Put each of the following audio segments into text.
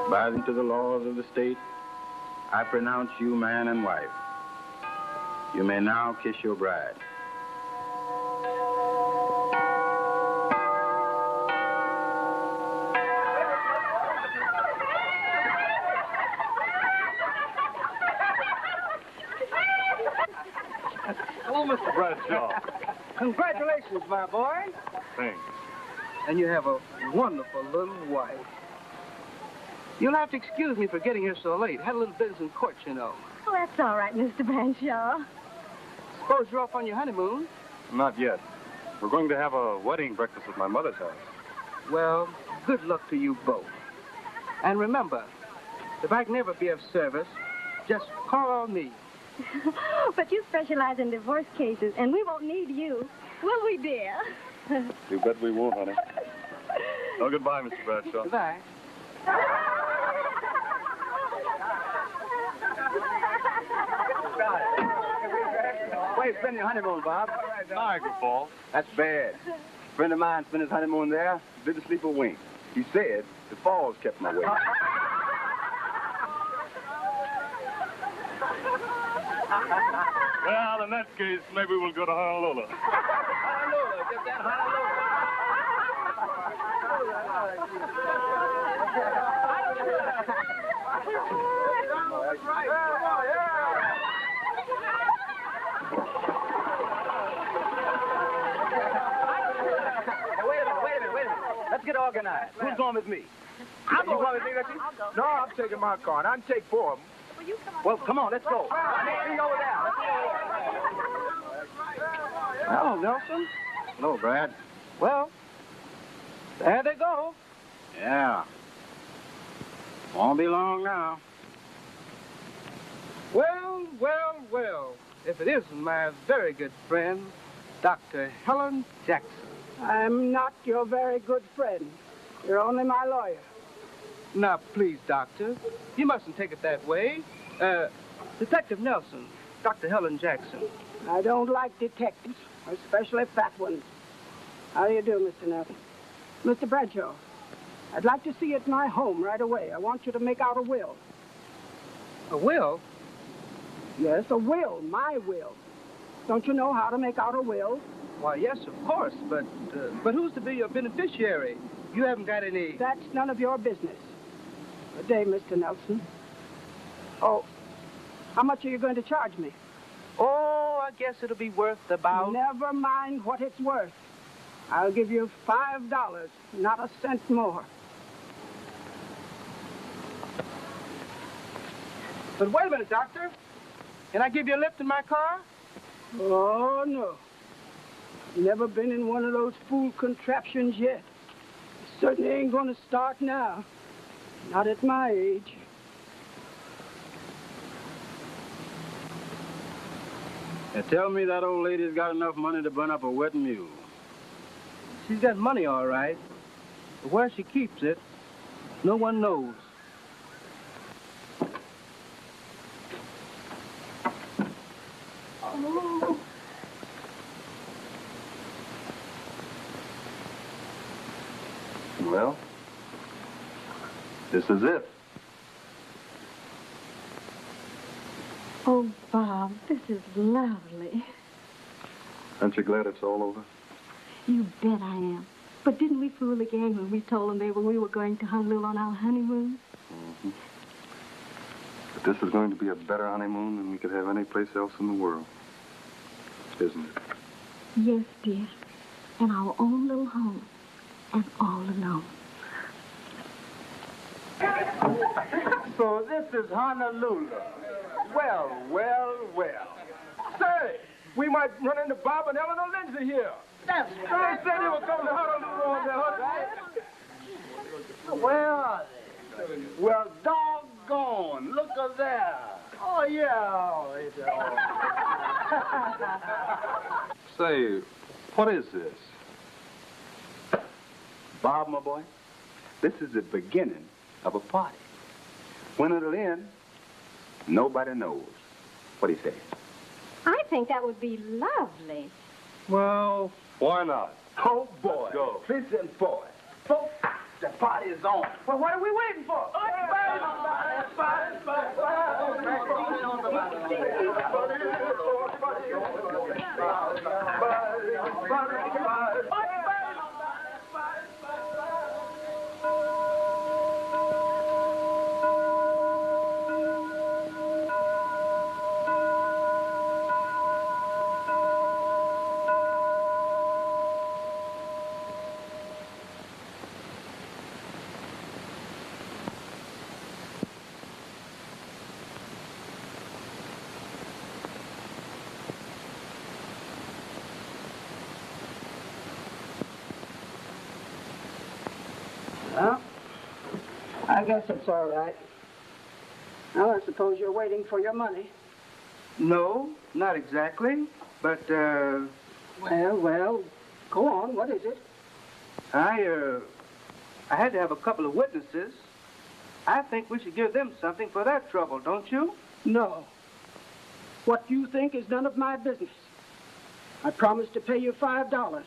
Rising to the laws of the state, I pronounce you man and wife. You may now kiss your bride. Hello, Mr. Bradshaw. Congratulations, my boy. Thanks. And you have a wonderful little wife. You'll have to excuse me for getting here so late. Had a little business in court, you know. Oh, that's all right, Mr. Bradshaw. Suppose you're off on your honeymoon? Not yet. We're going to have a wedding breakfast at my mother's house. Well, good luck to you both. And remember, if I can ever be of service, just call on me. But you specialize in divorce cases, and we won't need you. Will we, dear? You bet we won't, honey. Oh, goodbye, Mr. Bradshaw. Goodbye. Where you spend your honeymoon, Bob? Niagara Falls. That's bad. A friend of mine spent his honeymoon there. Didn't sleep a wink. He said the falls kept him awake. Well, in that case, maybe we'll go to Honolulu. Honolulu, get that Honolulu. That's right. Wait a minute. Let's get organized. Who's going with me? I'm going. You going with me, Richie? No, I'm taking my car, and I can take 4 of them. Well, come on, let's go. Let's go over there. Hello, Nelson. Hello, Brad. Well, there they go. Yeah. Won't be long now. Well. If it isn't my very good friend, Dr. Helen Jackson. I'm not your very good friend. You're only my lawyer. Now, please, Doctor, you mustn't take it that way. Detective Nelson, Dr. Helen Jackson. I don't like detectives, especially fat ones. How do you do, Mr. Nelson? Mr. Bradshaw, I'd like to see you at my home right away. I want you to make out a will. A will? Yes, a will, my will. Don't you know how to make out a will? Why, yes, of course, but who's to be your beneficiary? You haven't got any... That's none of your business. Good day, Mr. Nelson. Oh, how much are you going to charge me? Oh, I guess it'll be worth about... Never mind what it's worth. I'll give you $5, not a cent more. But wait a minute, Doctor. Can I give you a lift in my car? Oh, no. Never been in one of those fool contraptions yet. Certainly ain't going to start now. Not at my age. Now tell me that old lady's got enough money to burn up a wet mule. She's got money, all right. But where she keeps it, no one knows. Oh. Well, this is it. Oh, Bob, this is lovely. Aren't you glad it's all over? You bet I am. But didn't we fool the gang when we told them we were going to Honolulu on our honeymoon? Mm-hmm. This is going to be a better honeymoon than we could have any place else in the world. Isn't it? Yes, dear. In our own little home. And all alone. So this is Honolulu. Well, well, well. Say, we might run into Bob and Eleanor Lindsay here. That's They said they were coming to Honolulu on their honeymoon. Where are they? Well, doggone. Look at there. Oh, yeah. Say, what is this? Bob, my boy, this is the beginning of a party. When it'll end, nobody knows. What do you say? I think that would be lovely. Well, Why not? Oh, boy. Let's go. Listen, boy. Folks, the party is on. well, what are we waiting for? Well, I guess it's all right. Well, I suppose you're waiting for your money. No, not exactly. But, Well, go on. What is it? I had to have a couple of witnesses. I think we should give them something for their trouble, don't you? No. What you think is none of my business. I promised to pay you $5.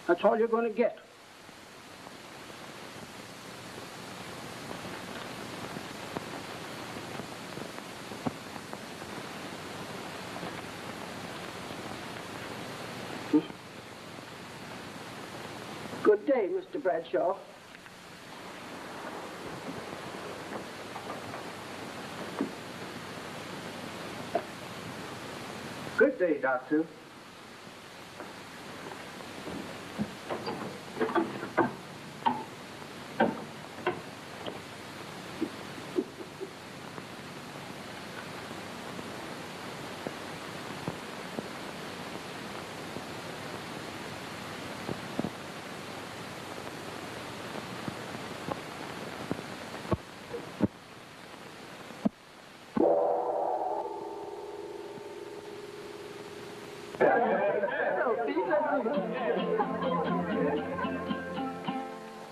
That's all you're going to get. Good day, Mr. Bradshaw. Good day, Doctor.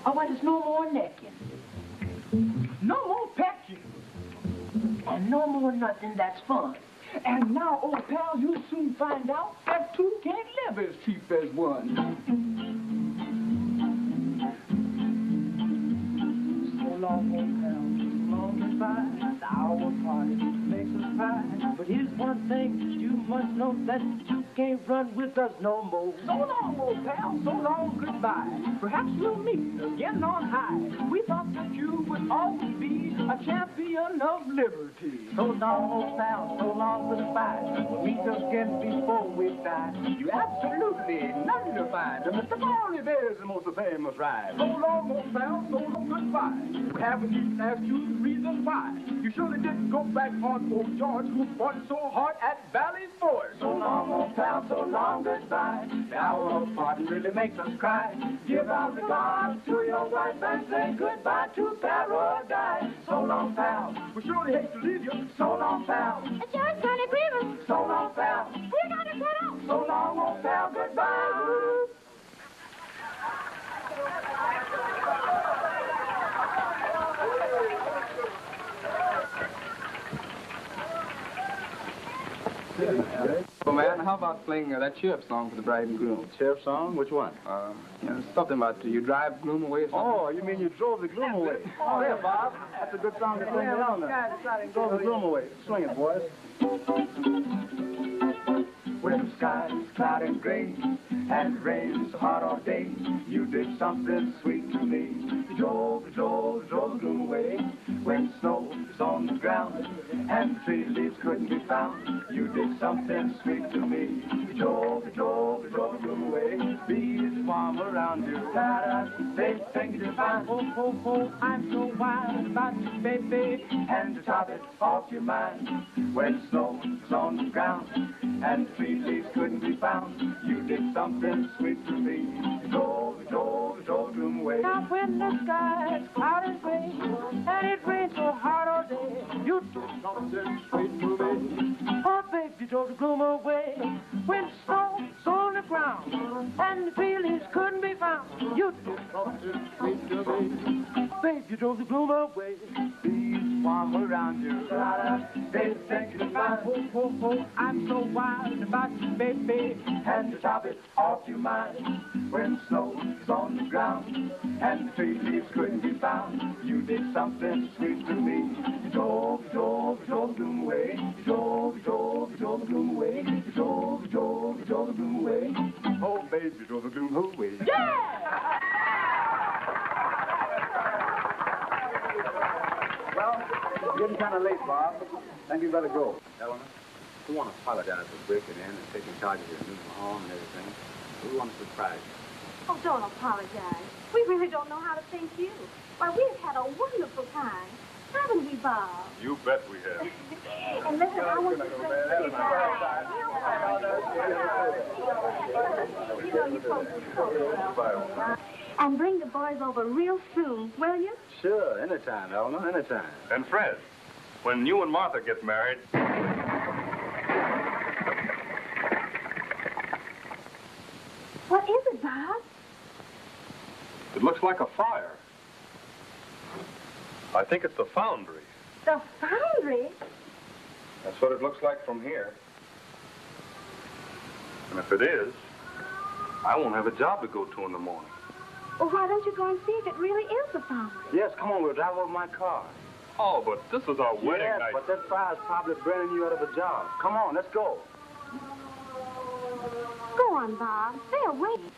Oh, well, there's no more necking. No more patching. And no more nothing that's fun. And now, old pal, you'll soon find out that two can't live as cheap as one. So long, old pal, so long goodbye. Our party makes us cry. But here's one thing, you must know that you can't run with us no more. So long, old pal, so long goodbye. Perhaps we'll meet again on high. We thought that you would always be a champion of liberty. So long, old pal, so long goodbye. We'll meet again before we die. You absolutely nullified Mr. Barney Bear's the most famous ride. So long, old pal, so long goodbye. We haven't even asked you the reason why. You surely didn't go back on old George, who fought so hard at Valley's Ford. So long, old pal, so long goodbye. The hour of parting really makes us cry. Give our regards to your wife and say goodbye to paradise. So long, pal. We surely hate to leave you. So long, pal. It's yours, Sonny Grievous. So long, pal. We're going to cut out. So long, old pal. Goodbye. Well, man, how about playing that cheer-up song for the bride and groom? Cheer song? Which one? Something about you drive gloom away or something. Oh, you mean you drove the gloom away? Oh, there, Bob. That's a good song to sing along there. Drove the gloom away. Swing it, boys. When the sky is cloud and gray and it rains so hard all day, you did something sweet to me. Drove the gloom away. when snow was on the ground and the tree leaves couldn't be found. You did something sweet to me. You drove the gloom away. Bees swarm around you. They think you're fine. Oh, I'm so wild about you, baby. And to top it off your mind, when snow was on the ground and the tree leaves couldn't be found, you did something sweet to me. You drove the gloom away. Now when the sky is cloudy and gray and it rains so hard all day, you did something sweet to me. Oh, baby, you drove the gloom away. When snow was on the ground and the tree leaves couldn't be found, you did something sweet to me. Baby, you drove the gloom away. Bees swarm around you. They think you're fine. Oh, I'm so wild about you, baby. And to top it off your mind, when snow was on the ground and the tree leaves couldn't be found, you did something sweet to me. You drove the gloom away. You drove the gloom away. You drove the gloom away. Oh, baby, you drove the gloom away. Yeah! Well, it's getting kind of late, Bob. Think you better go. Eleanor, we want to apologize for breaking in and taking charge of your new home and everything. We want to surprise you. Oh, don't apologize. We really don't know how to thank you. Why, we've had a wonderful time. Haven't we, Bob? You bet we have. And listen, I want to say and bring the boys over real soon, will you? Sure, anytime, Eleanor, anytime. And Fred, when you and Martha get married... What is it, Bob? It looks like a fire. I think it's the foundry. The foundry? That's what it looks like from here. And if it is, I won't have a job to go to in the morning. Well, why don't you go and see if it really is the foundry? Yes, come on, we'll drive over my car. Oh, but this is our wedding Yes, night. but that fire's probably burning you out of a job. Come on, let's go. Go on, Bob. They're waiting.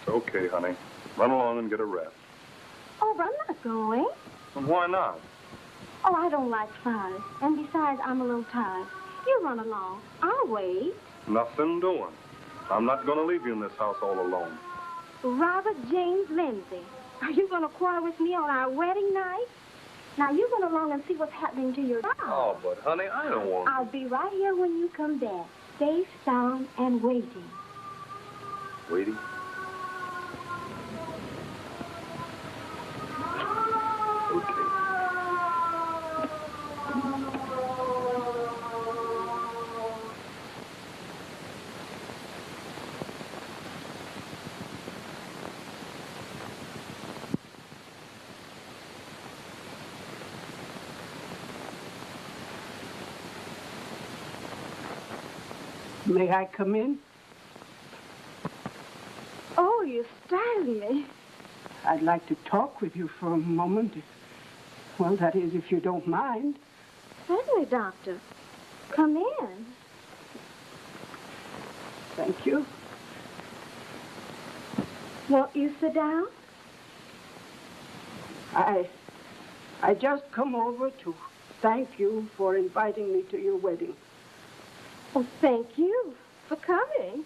Okay, honey. Run along and get a rest. Oh, but I'm not going. And why not? Oh, I don't like fires. And besides, I'm a little tired. You run along. I'll wait. Nothing doing. I'm not going to leave you in this house all alone. Robert James Lindsay, are you going to quarrel with me on our wedding night? Now, you run along and see what's happening to your dog. Oh, but honey, I don't want... I'll be right here when you come back, safe, sound, and waiting. Waiting? Okay. May I come in? Oh, you startled me. I'd like to talk with you for a moment. Well, that is, if you don't mind. Certainly, Doctor. Come in. Thank you. Won't you sit down? I just come over to thank you for inviting me to your wedding. Oh, thank you for coming.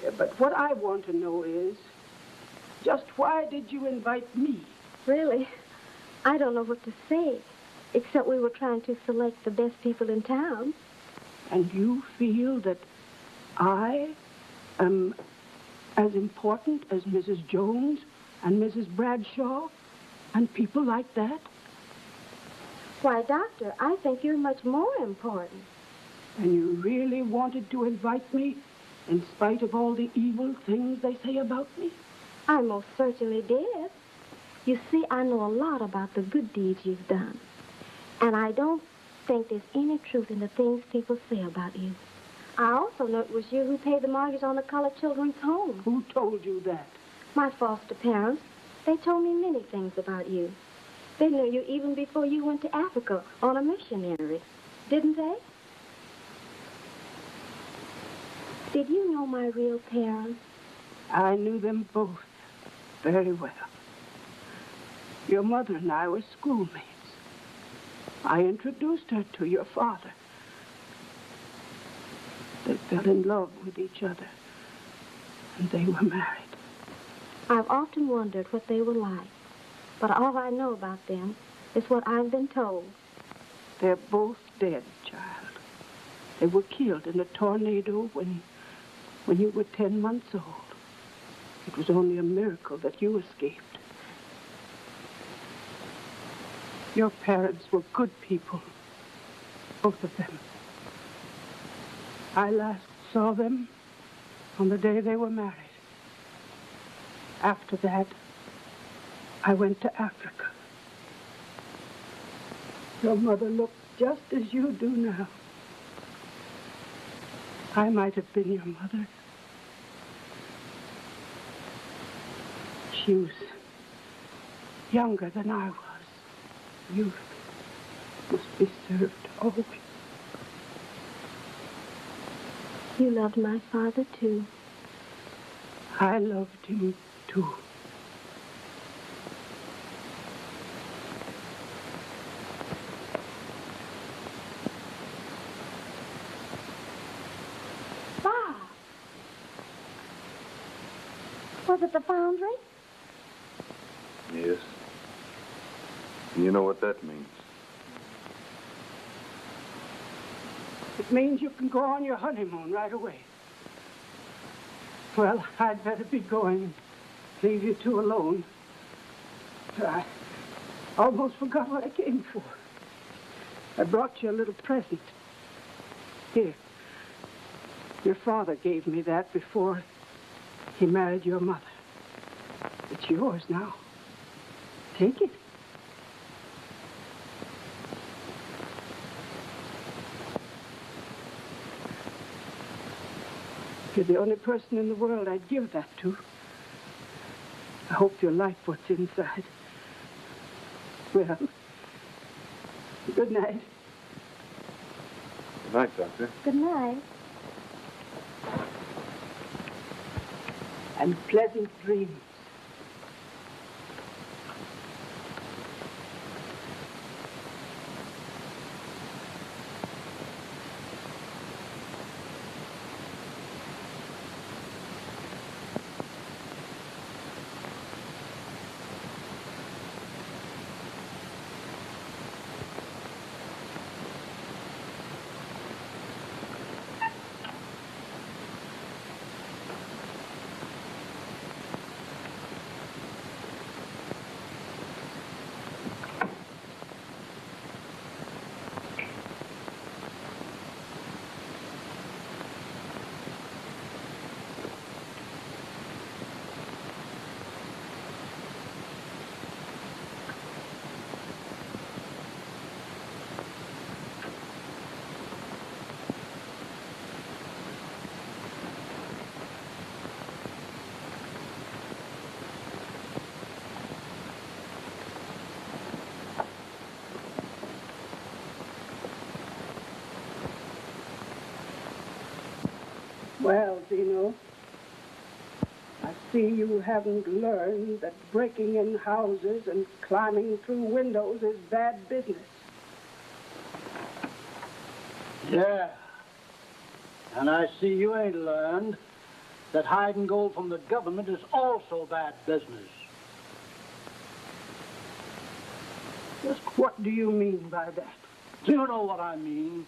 Yeah, but what I want to know is, just why did you invite me? Really, I don't know what to say, except we were trying to select the best people in town. And you feel that I am as important as Mrs. Jones and Mrs. Bradshaw and people like that? Why, Doctor, I think you're much more important. And you really wanted to invite me in spite of all the evil things they say about me? I most certainly did. You see, I know a lot about the good deeds you've done. And I don't think there's any truth in the things people say about you. I also know it was you who paid the mortgage on the colored children's home. Who told you that? My foster parents. They told me many things about you. They knew you even before you went to Africa on a missionary. Didn't they? Did you know my real parents? I knew them both very well. Your mother and I were schoolmates. I introduced her to your father. They fell in love with each other, and they were married. I've often wondered what they were like, but all I know about them is what I've been told. They're both dead, child. They were killed in a tornado when you were 10 months old. It was only a miracle that you escaped. Your parents were good people, both of them. I last saw them on the day they were married. After that, I went to Africa. Your mother looked just as you do now. I might have been your mother. She was younger than I was. You must be served always. You loved my father, too. I loved him, too. Bob! Was it the foundry? Yes. And you know what that means. It means you can go on your honeymoon right away. Well, I'd better be going. Leave you two alone. I almost forgot what I came for. I brought you a little present. Here. Your father gave me that before he married your mother. It's yours now. Take it. You're the only person in the world I'd give that to. I hope you like what's inside. Well, good night. Good night, Doctor. Good night. And pleasant dreams. Well, Zeno, I see you haven't learned that breaking in houses and climbing through windows is bad business. Yeah. And I see you ain't learned that hiding gold from the government is also bad business. Just what do you mean by that? You know what I mean.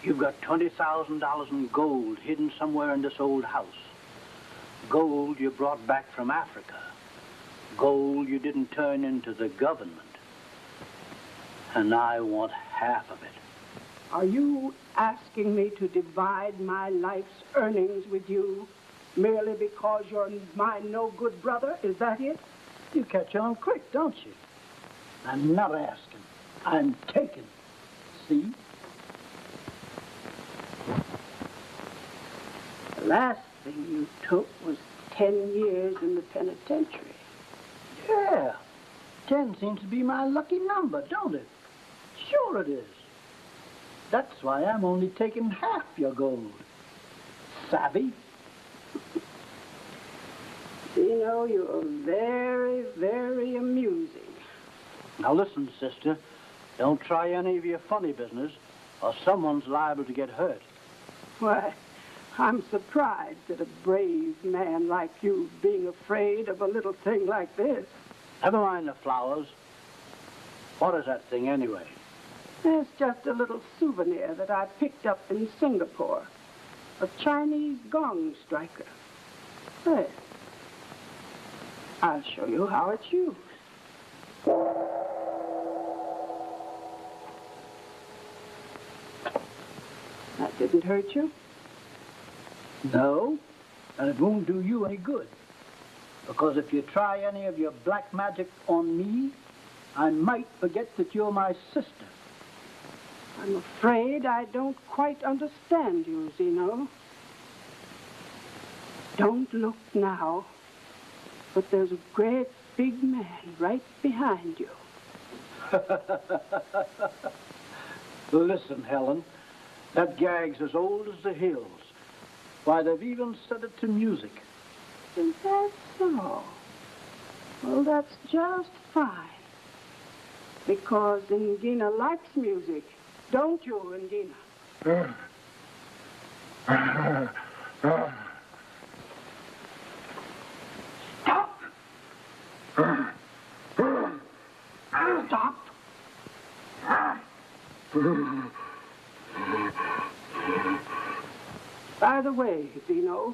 You've got $20,000 in gold hidden somewhere in this old house. Gold you brought back from Africa. Gold you didn't turn into the government. And I want half of it. Are you asking me to divide my life's earnings with you merely because you're my no-good brother? Is that it? You catch on quick, don't you? I'm not asking. I'm taking. See? The last thing you took was 10 years in the penitentiary. Yeah. 10 seems to be my lucky number, don't it? Sure it is. That's why I'm only taking half your gold. Savvy? You know, you're very, very amusing. Now listen, sister. Don't try any of your funny business, or someone's liable to get hurt. Why, I'm surprised at a brave man like you being afraid of a little thing like this. Never mind the flowers. What is that thing anyway? It's just a little souvenir that I picked up in Singapore. A Chinese gong striker. There. I'll show you how it's used. That didn't hurt you? No, and it won't do you any good. Because if you try any of your black magic on me, I might forget that you're my sister. I'm afraid I don't quite understand you, Zeno. Don't look now, but there's a great big man right behind you. Listen, Helen, that gag's as old as the hills. Why, they've even set it to music. Is that so? Well, that's just fine. Because Ingina likes music. Don't you, Ingina? Stop! Stop! By the way, Zeno,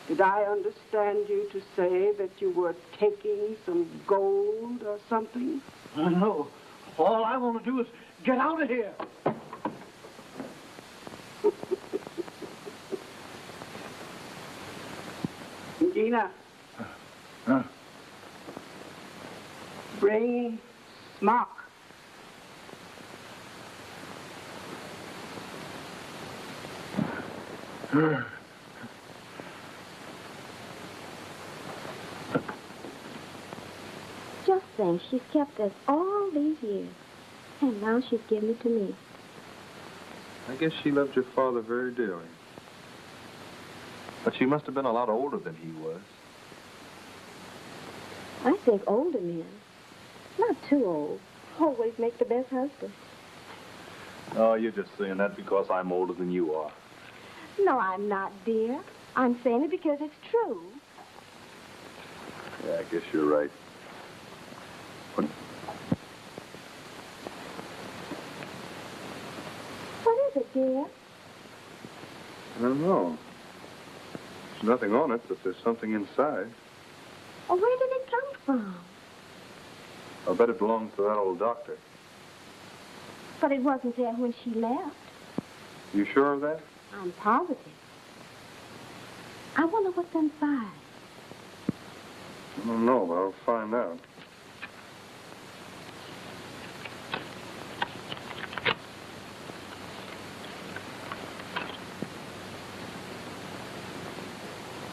did I understand you to say that you were taking some gold or something? No. All I want to do is get out of here. Gina. Bring smock. Just think, she's kept us all these years. And now she's giving it to me. I guess she loved your father very dearly. But she must have been a lot older than he was. I think older men, not too old, always make the best husband. Oh, you're just saying that because I'm older than you are. No, I'm not, dear. I'm saying it because it's true. Yeah, I guess you're right. What is it, dear? I don't know. There's nothing on it, but there's something inside. Oh, where did it come from? I bet it belongs to that old doctor. But it wasn't there when she left. You sure of that? I'm positive. I wonder what's inside. I don't know, but I'll find out.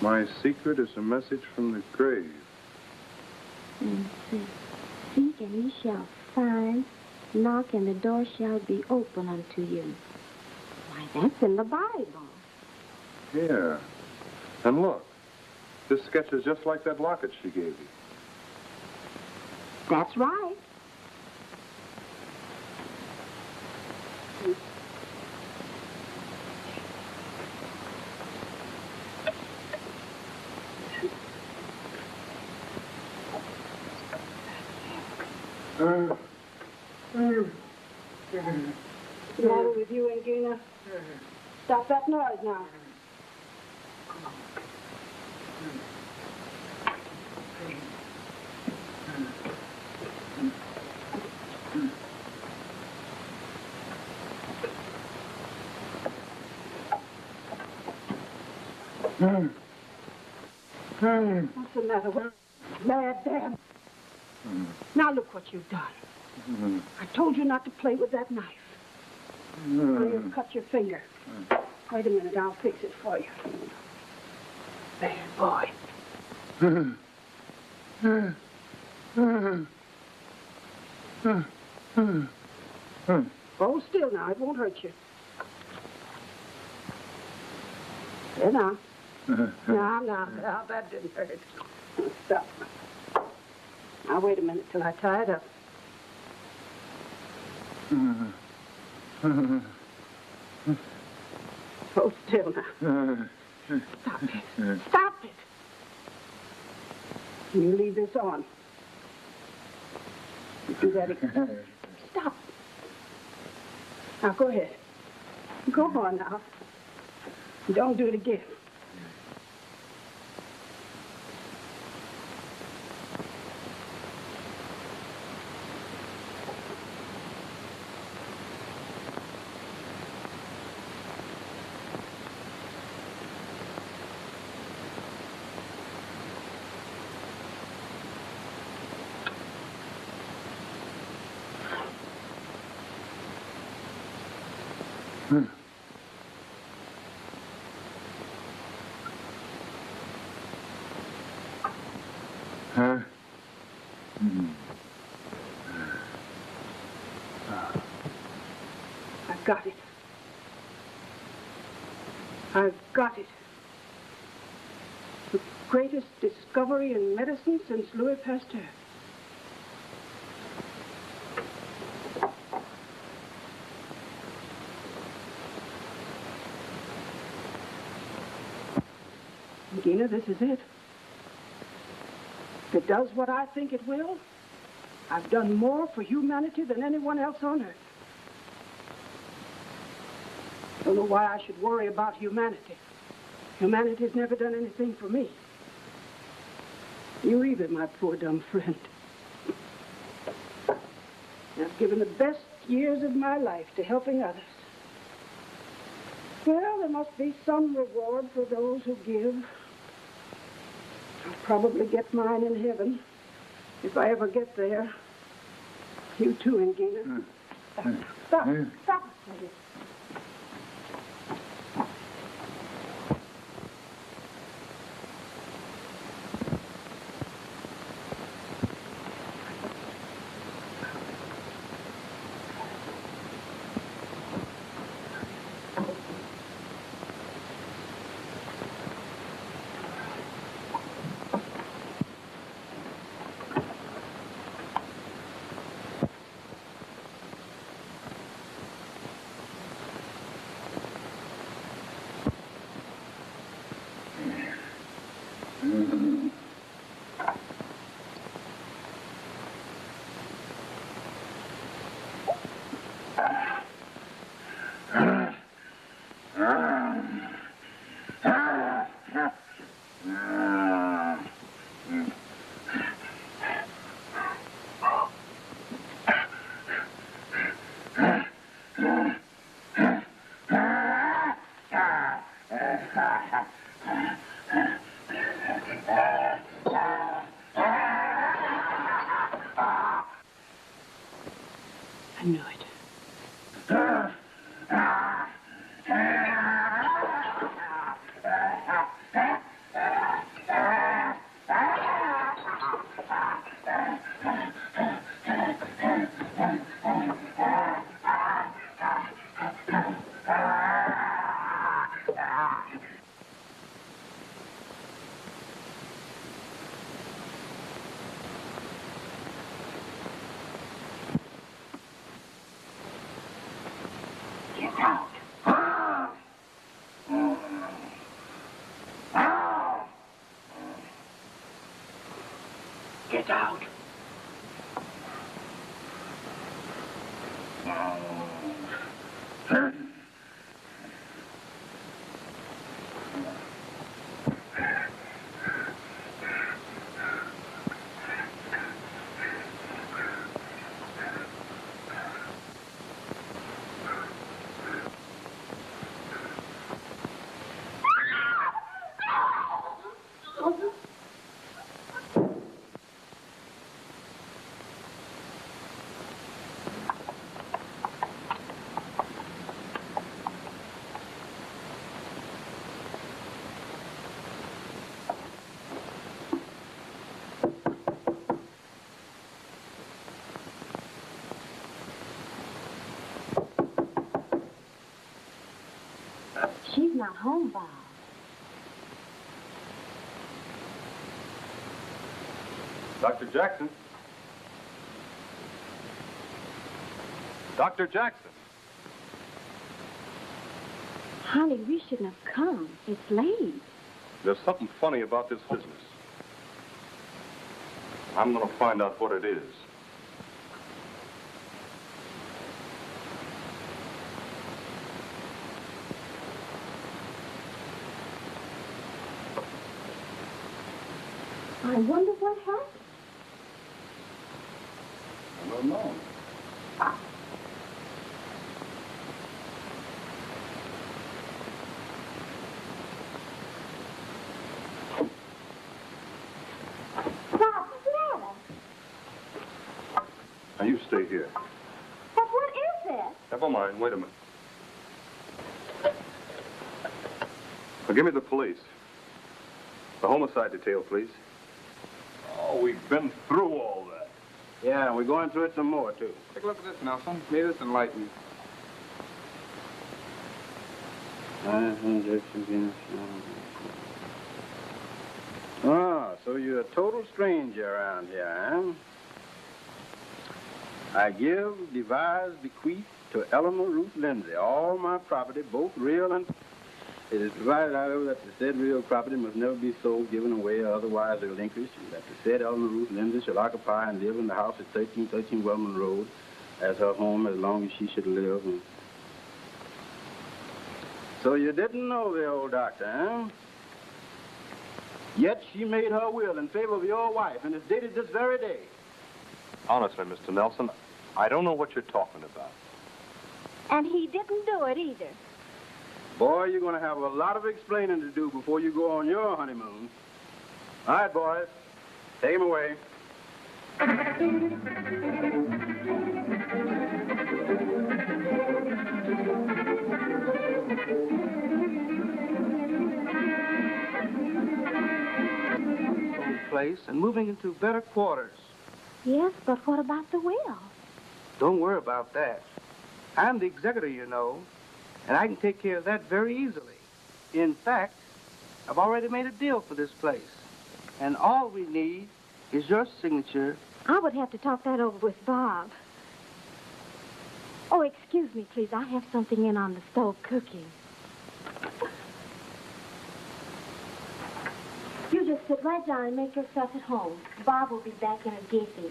My secret is a message from the grave. And says, seek and ye shall find, knock and the door shall be open unto you. Why, that's in the Bible. Yeah. And look, this sketch is just like that locket she gave you. That's right. What's the matter with you, Ingina? Stop that noise now. What's the matter with mad damn? Now look what you've done. I told you not to play with that knife. Now you'll cut your finger. Wait a minute, I'll fix it for you. Bad boy. Hold still now, it won't hurt you. There now. Now, that didn't hurt. Stop. Now, wait a minute till I tie it up. Hold still now. Stop it. Stop it. You leave this on. You do that again. Stop. Now, go ahead. Go on now. Don't do it again. Huh? I've got it. I've got it. The greatest discovery in medicine since Louis Pasteur. Gina, this is it. If it does what I think it will, I've done more for humanity than anyone else on earth. I don't know why I should worry about humanity. Humanity's never done anything for me. You either, my poor dumb friend. I've given the best years of my life to helping others. Well, there must be some reward for those who give. I'll probably get mine in heaven, if I ever get there. You too, Ingina. Stop. Stop. I knew it. Get out. She's not home, Bob. Dr. Jackson. Dr. Jackson. Honey, we shouldn't have come. It's late. There's something funny about this business. I'm going to find out what it is. I wonder what happened. I don't know. Now, you stay here. But what is it? Never mind. Wait a minute. Now, give me the police. The homicide detail, please. Oh, we've been through all that. Yeah, we're going through it some more, too. Take a look at this, Nelson. May this enlighten you. Ah, so you're a total stranger around here, huh? I give, devise, bequeath to Eleanor Ruth Lindsay all my property, both real and... It is provided, however, that the said real property must never be sold, given away, or otherwise relinquished, and that the said Eleanor Ruth Lindsay shall occupy and live in the house at 1313 Wellman Road as her home as long as she should live. And... So you didn't know the old doctor, huh? Yet she made her will in favor of your wife, and it's dated this very day. Honestly, Mr. Nelson, I don't know what you're talking about. And he didn't do it either. Boy, you're going to have a lot of explaining to do before you go on your honeymoon. All right, boys. Take him away. Place and moving into better quarters. Yes, but what about the will? Don't worry about that. I'm the executor, you know, and I can take care of that very easily. In fact, I've already made a deal for this place, and all we need is your signature. I would have to talk that over with Bob. Oh, excuse me, please. I have something in on the stove cooking. You just sit right down and make yourself at home. Bob will be back in a jiffy.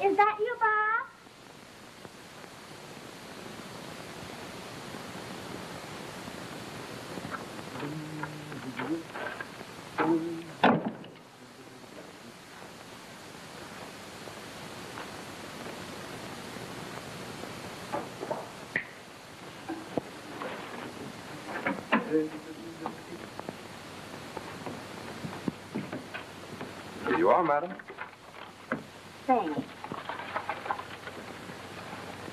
Is that are, madam. Thanks.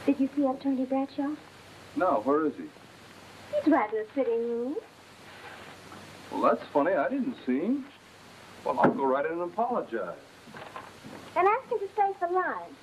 Did you see Attorney Bradshaw? No, where is he? He's right in the sitting room. Well, that's funny. I didn't see him. Well, I'll go right in and apologize. And ask him to stay for lunch.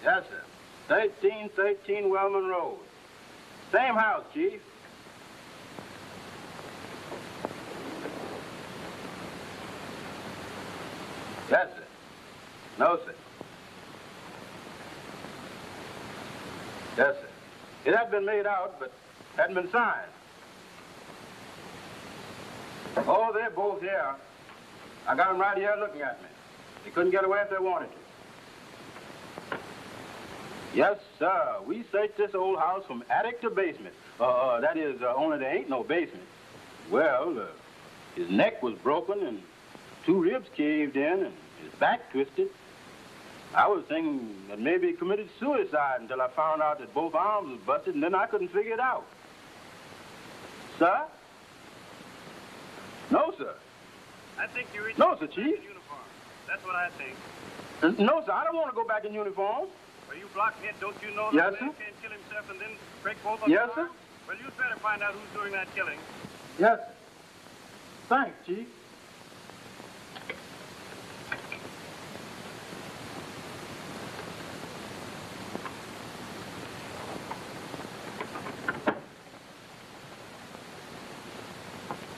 Yes, sir. 1313 Wellman Road. Same house, Chief. Yes, sir. No, sir. Yes, sir. It had been made out, but hadn't been signed. Oh, they're both here. I got them right here looking at me. They couldn't get away if they wanted to. Yes, sir. We searched this old house from attic to basement. That is, only there ain't no basement. Well, his neck was broken and 2 ribs caved in and his back twisted. I was thinking that maybe he committed suicide until I found out that both arms was busted, and then I couldn't figure it out. Sir? No, sir. I think you reached No, sir, Chief. uniform. That's what I think. No, sir. I don't want to go back in uniform. Well, you blockhead, don't you know Yes, that a man sir. can't kill himself and then break both of Yes, his sir. arms? Well, you'd better find out who's doing that killing. Yes, sir. Thanks, Chief.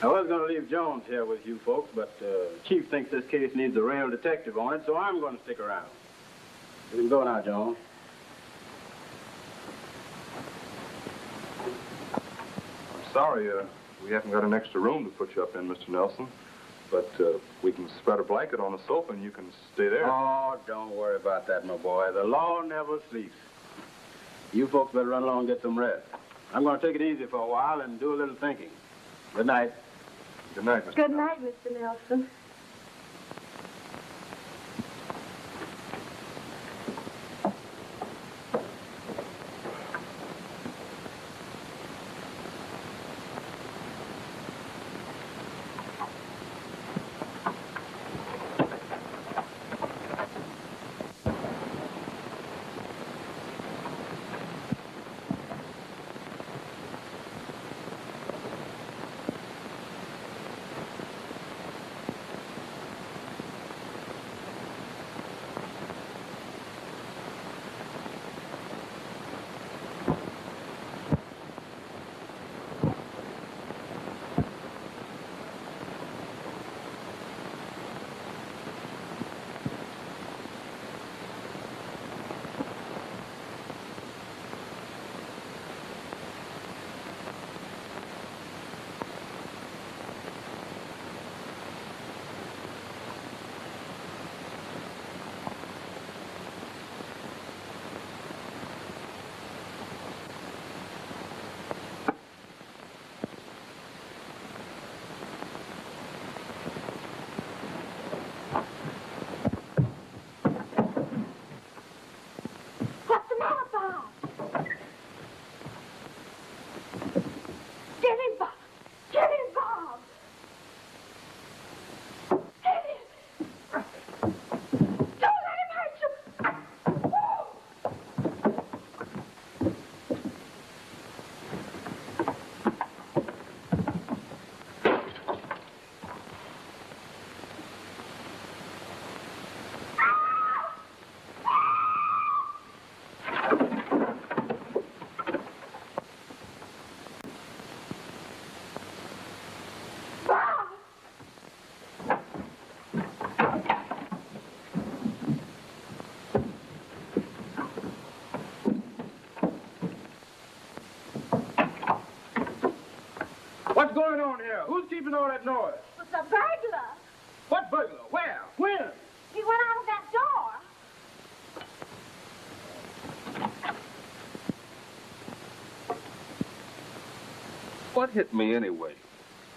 I was going to leave Jones here with you folks, but Chief thinks this case needs a real detective on it, so I'm going to stick around. You can go now, Jones. I'm sorry, we haven't got an extra room to put you up in, Mr. Nelson. But we can spread a blanket on the sofa and you can stay there. Oh, don't worry about that, my boy. The law never sleeps. You folks better run along and get some rest. I'm going to take it easy for a while and do a little thinking. Good night. Good night, Mr. Good night, Mr. Nelson. keeping all that noise? It's a burglar. What burglar? Where? When? He went out of that door. What hit me anyway?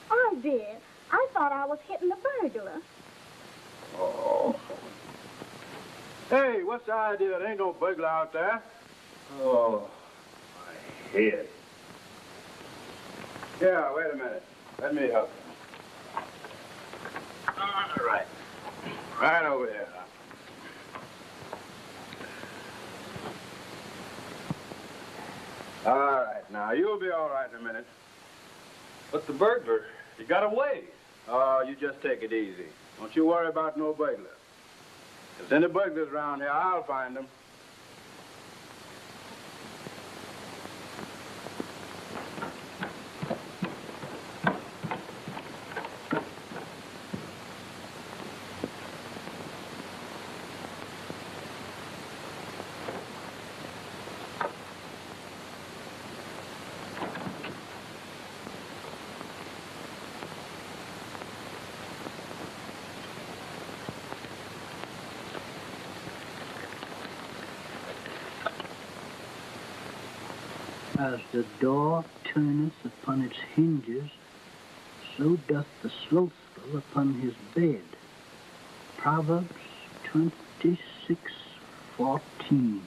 I did. I thought I was hitting the burglar. Oh. Hey, what's the idea? There ain't no burglar out there. Oh, my head. Yeah, wait a minute. Let me help you. All right. Right over here. All right, now, you'll be all right in a minute. But the burglar, he got away. Oh, you just take it easy. Don't you worry about no burglar. If there's any burglars around here, I'll find them. As the door turneth upon its hinges, so doth the slothful upon his bed. Proverbs 26:14.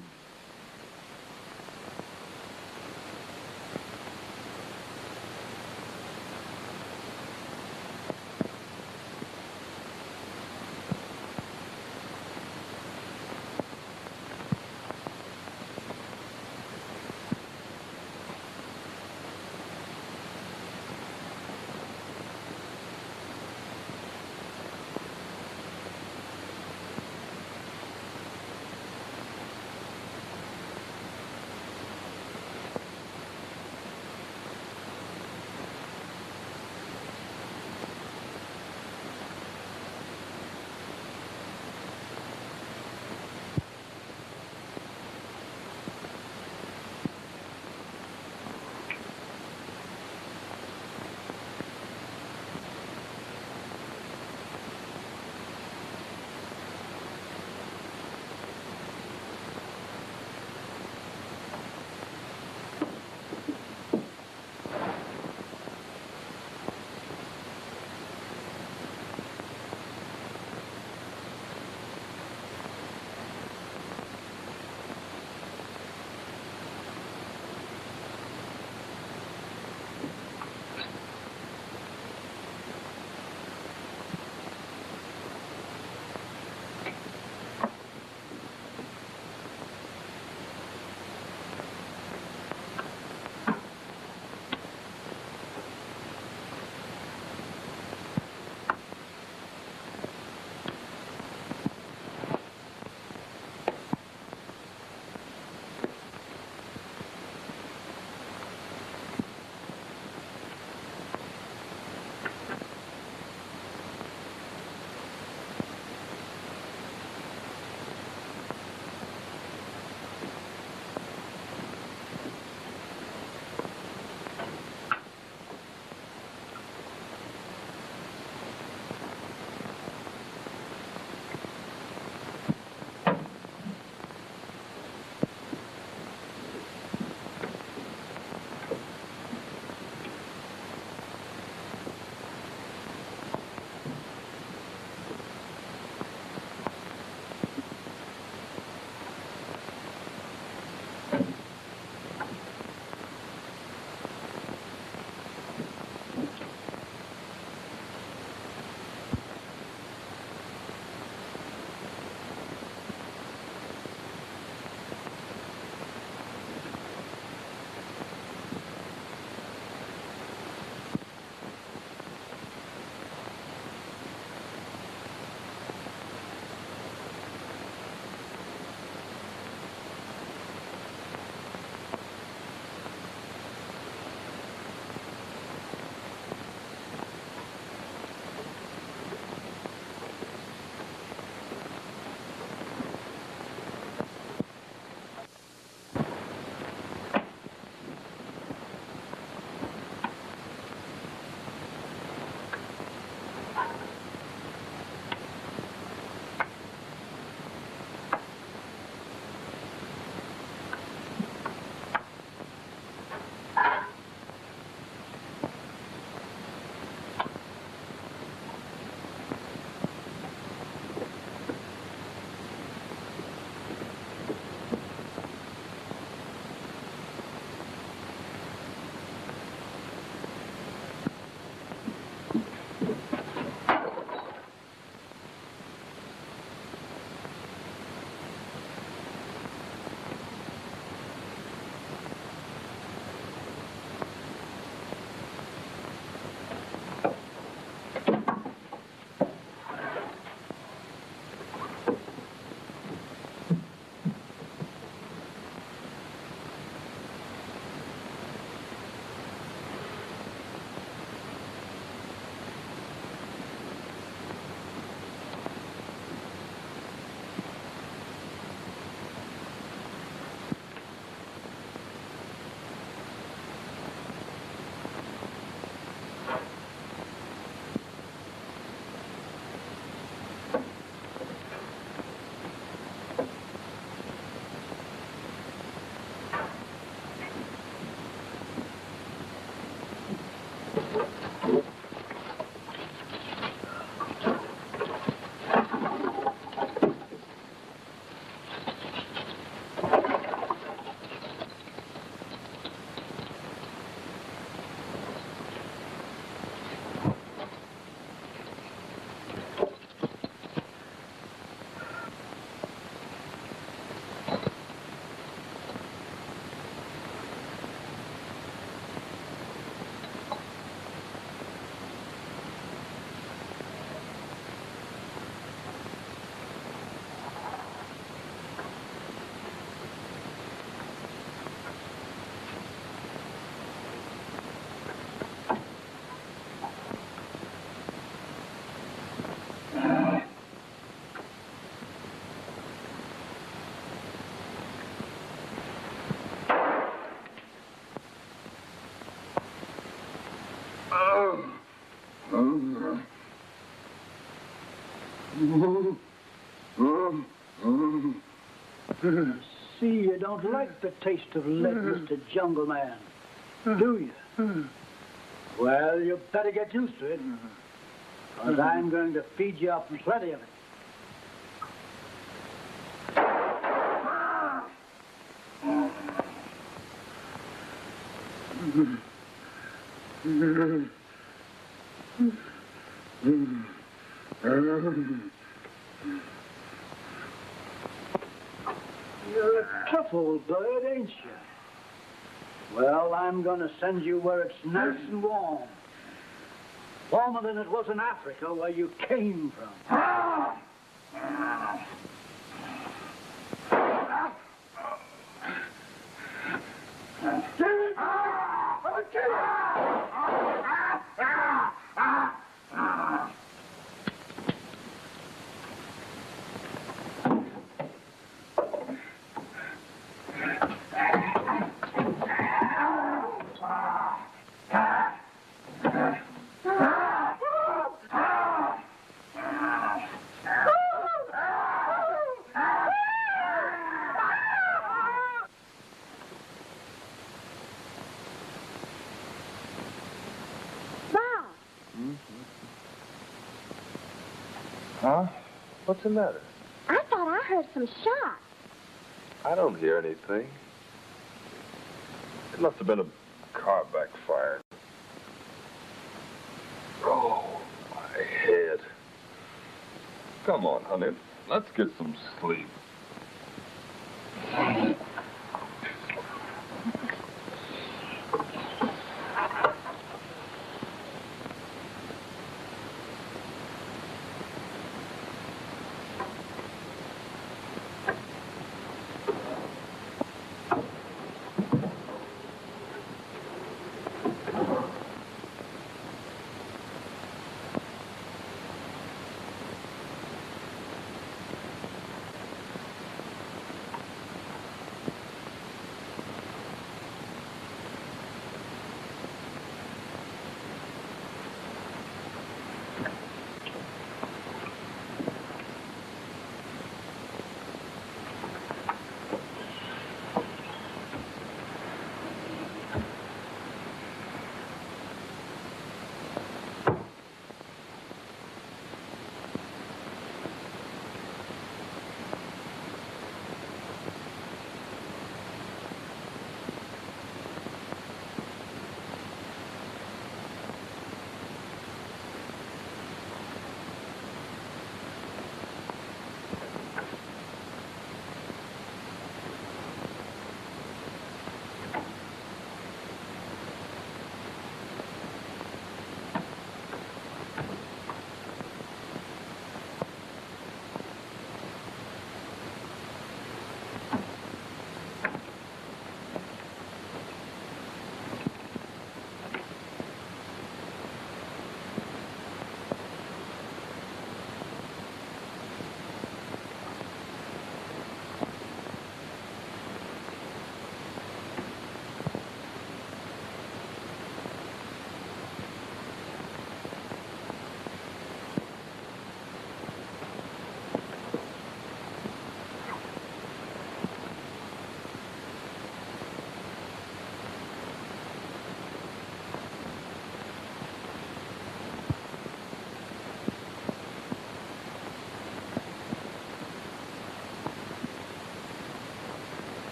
See, you don't like the taste of lead, Mr. Jungle Man, do you? Well, you better get used to it, because I'm going to feed you up plenty of it. You're a tough old bird, ain't you? Well, I'm going to send you where it's nice and warm. Warmer than it was in Africa, where you came from. Huh? What's the matter? I thought I heard some shots. I don't hear anything. It must have been a car backfired. Oh, my head. Come on, honey. Let's get some sleep.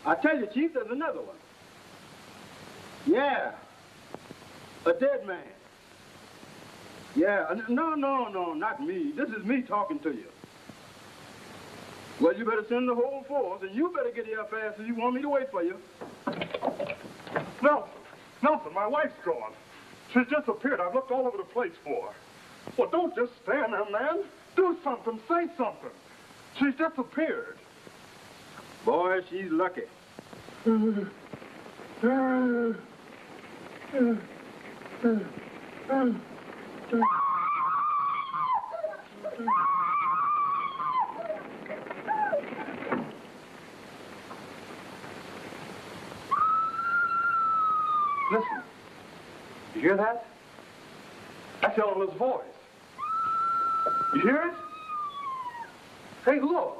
I tell you, Chief, there's another one. Yeah. A dead man. Yeah. No, not me. This is me talking to you. Well, you better send the whole force, and you better get here fast as you want me to wait for you. Nelson, my wife's gone. She's disappeared. I've looked all over the place for her. Well, don't just stand there, man. Do something. Say something. She's disappeared. Boy, she's lucky. Listen. You hear that? That's Eleanor's voice. You hear it? Hey, look.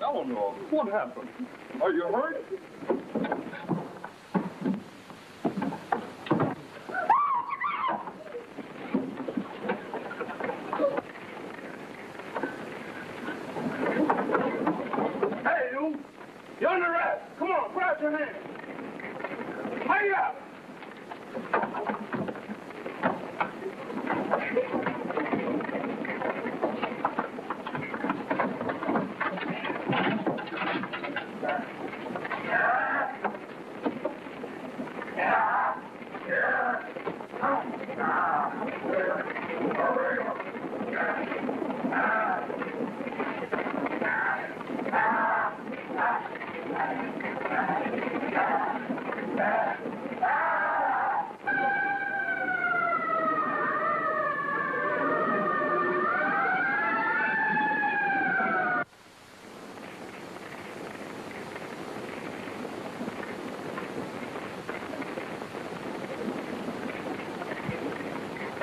Eleanor, what happened? Are you hurt? Hey, you! You're under arrest! Come on, put out your hands! Hurry up!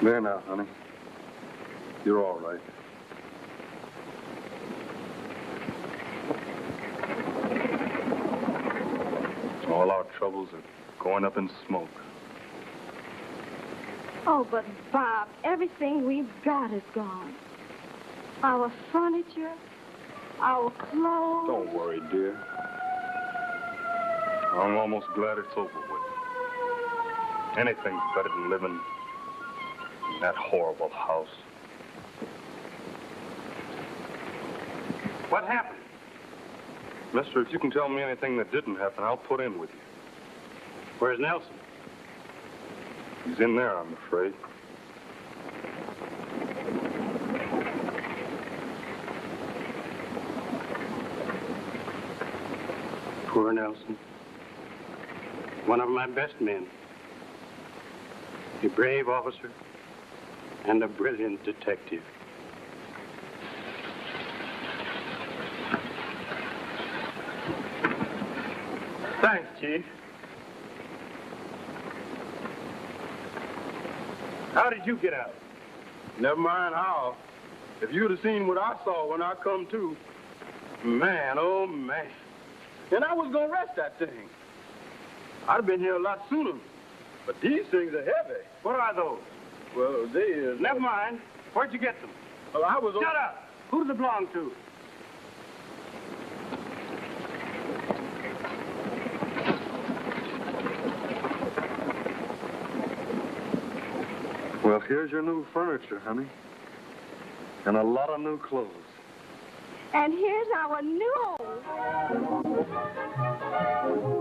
There now, honey. You're all right. All our troubles are going up in smoke. Oh, but Bob, everything we've got is gone. Our furniture, our clothes. Don't worry, dear. I'm almost glad it's over with. Anything's better than living in that horrible house. What happened? Mister, if you can tell me anything that didn't happen, I'll put in with you. Where's Nelson? He's in there, I'm afraid. Poor Nelson. One of my best men. A brave officer and a brilliant detective. Thanks, Chief. How did you get out? Never mind how. If you'd have seen what I saw when I come to, man, oh man. And I was gonna rest that thing. I'd have been here a lot sooner. But these things are heavy. What are those? Well, they is... Never mind. Where'd you get them? Well, I was... Shut up! Who does it belong to? Well, here's your new furniture, honey. And a lot of new clothes. And here's our new home.